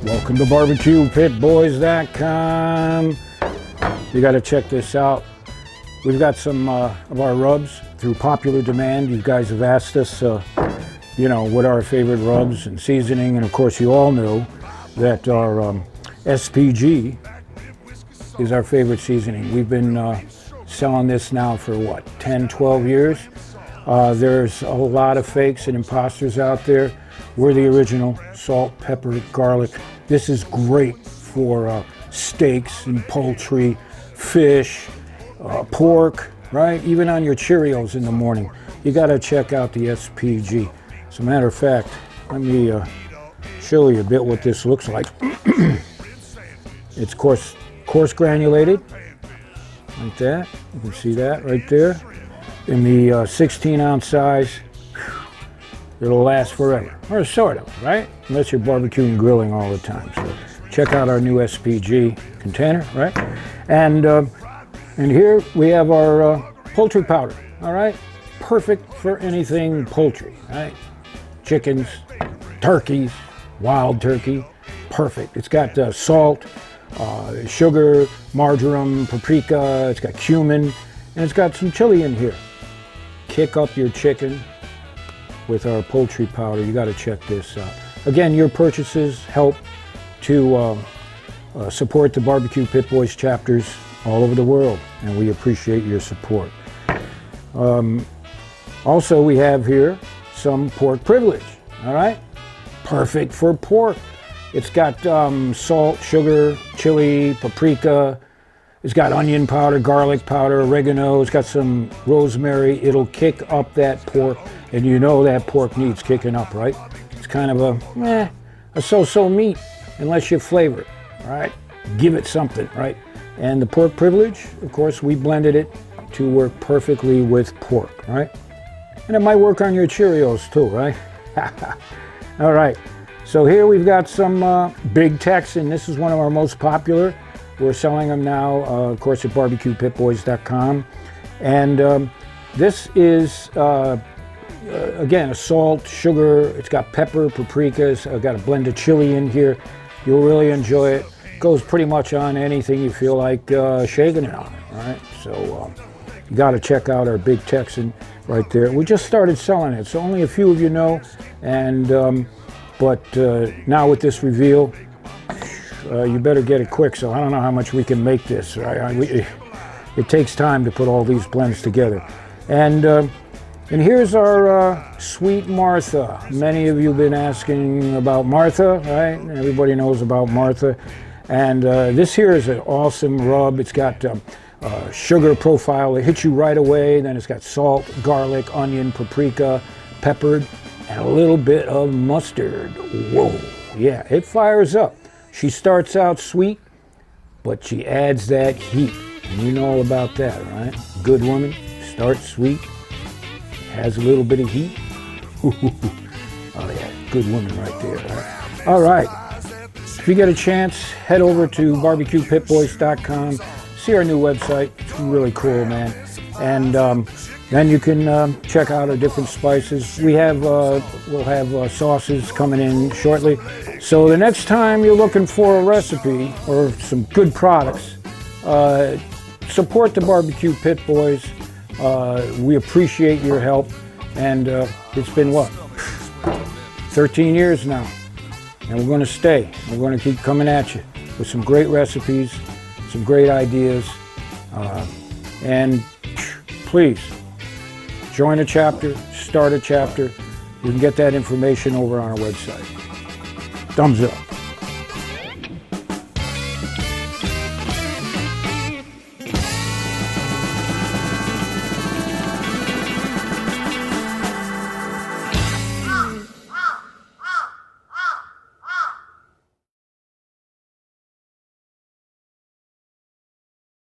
Welcome to BBQPitBoys.com. You got to check this out. We've got some of our rubs through popular demand. You guys have asked us, what our favorite rubs and seasoning, and of course you all know that our SPG is our favorite seasoning. We've been selling this now for what, 10, 12 years? There's a lot of fakes and imposters out there. We're the original: salt, pepper, garlic. This is great for steaks and poultry, fish, pork, right? Even on your Cheerios in the morning. You got to check out the SPG. As a matter of fact, let me show you a bit what this looks like. It's coarse granulated, like that. You can see that right there. In the 16-ounce size. It'll last forever, or sort of, right? Unless you're barbecuing and grilling all the time. So check out our new SPG container, right? And here we have our poultry powder, all right? Perfect for anything poultry, right? Chickens, turkeys, wild turkey, perfect. It's got salt, sugar, marjoram, paprika, it's got cumin, and it's got some chili in here. Kick up your chicken with our poultry powder. You got to check this out. Again, your purchases help to support the BBQ Pit Boys chapters all over the world, and we appreciate your support. Also, we have here some pork privilege, all right? Perfect for pork. It's got salt, sugar, chili, paprika. It's got onion powder, garlic powder, oregano. It's got some rosemary. It'll kick up that pork, and you know that pork needs kicking up, right? It's kind of a so-so meat unless you flavor it, all right? Give it something, right? And the pork privilege, of course, we blended it to work perfectly with pork, right? And it might work on your Cheerios too, right? All right, so here we've got some Big Texan. This is one of our most popular. We're selling them now, of course, at BBQPitBoys.com. And this is, again, a salt, sugar. It's got pepper, paprika. I've got a blend of chili in here. You'll really enjoy it. Goes pretty much on anything you feel like shaking it on, all right? So you got to check out our Big Texan right there. We just started selling it, so only a few of you know. And but now with this reveal, you better get it quick. So I don't know how much we can make this. Right? It takes time to put all these blends together. And here's our Sweet Martha. Many of you have been asking about Martha, right? Everybody knows about Martha. And this here is an awesome rub. It's got sugar profile. It hits you right away. Then it's got salt, garlic, onion, paprika, peppered, and a little bit of mustard. Whoa, yeah, it fires up. She starts out sweet, but she adds that heat. And you know all about that, right? Good woman starts sweet, has a little bit of heat. Oh yeah, good woman right there, right? All right, if you get a chance, head over to BBQPitBoys.com. See our new website. It's really cool, man. And then you can check out our different spices. We'll have sauces coming in shortly. So the next time you're looking for a recipe or some good products, support the BBQ Pit Boys. We appreciate your help. And it's been what? 13 years now. And we're going to stay. We're going to keep coming at you with some great recipes, some great ideas. And please, join a chapter, start a chapter. You can get that information over on our website. Thumbs up.